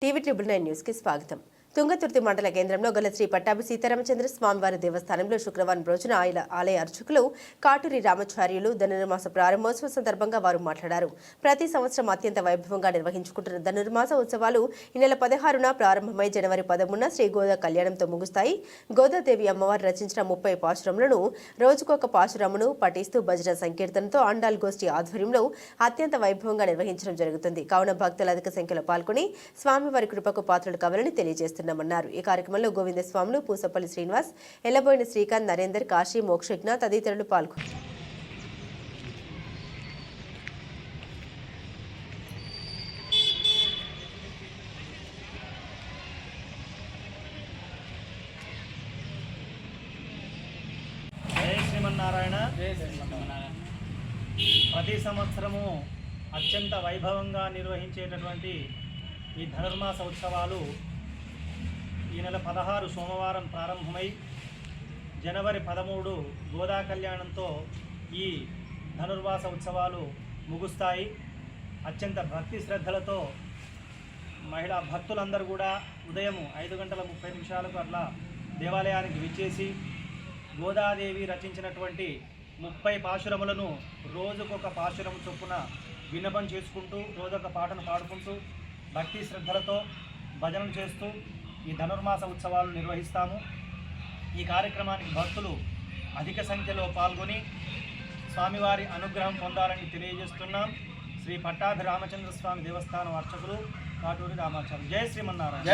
TV triple 9 news కి స్వాగతం. తుంగతుర్తి మండల కేంద్రంలో గల శ్రీ పట్టాభి సీతారామచంద్ర స్వామివారి దేవస్థానంలో శుక్రవారం రోజున ఆలయ అర్చకులు కాటూరి రామాచార్యులు ధనుర్మాస ప్రారంభోత్సవ సందర్భంగా వారు మాట్లాడారు. ప్రతి సంవత్సరం అత్యంత వైభవంగా నిర్వహించుకుంటున్న ధనుర్మాస ఉత్సవాలు ఈ నెల 16న ప్రారంభమై జనవరి 13న శ్రీ గోదా కళ్యాణంతో ముగుస్తాయి. గోదాదేవి అమ్మవారు రచించిన 30 పాశురములను రోజుకొక పాశురమును పఠిస్తూ భజన సంకీర్తనతో ఆండాల్ గోష్ఠి ఆధ్వర్యంలో అత్యంత వైభవంగా నిర్వహించడం జరుగుతుంది. కావున భక్తులు అధిక సంఖ్యలో పాల్గొని స్వామివారి కృపకు పాత్రలు కావాలని తెలియజేస్తున్నారు. ఈ కార్యక్రమంలో గోవింద స్వాములు, పూసపల్లి శ్రీనివాస్, ఎల్లబోయిన శ్రీకాంత్, నరేందర్, కాశీ, మోక్షజ్ఞ తదితరులు పాల్గొన్నారు. ప్రతి సంవత్సరము అత్యంత వైభవంగా నిర్వహించేటటువంటి ఈ ధనుర్మాస ఉత్సవాలు ఈ నెల 16 సోమవారం ప్రారంభమై జనవరి 13 గోదా కళ్యాణంతో ఈ ధనుర్మాస ఉత్సవాలు ముగుస్తాయి. అత్యంత భక్తి శ్రద్ధలతో మహిళా భక్తులందరూ కూడా ఉదయం 5:30 అట్లా దేవాలయానికి విచ్చేసి గోదాదేవి రచించినటువంటి 30 పాశురములను రోజుకొక పాశురం చొప్పున విన్నపం చేసుకుంటూ రోజొక పాటను పాడుకుంటూ భక్తి శ్రద్ధలతో భజనలు చేస్తూ ఈ ధనుర్మాస ఉత్సవాలు నిర్వహిస్తాము. ఈ కార్యక్రమానికి భక్తులు అధిక సంఖ్యలో పాల్గొని స్వామివారి అనుగ్రహం పొందాలని తెలియజేస్తున్నాం. శ్రీ పట్టాభి రామచంద్ర స్వామి దేవస్థానం అర్చకులు కాటూరి రామాచార్యులు. జై శ్రీమన్నారాయణ.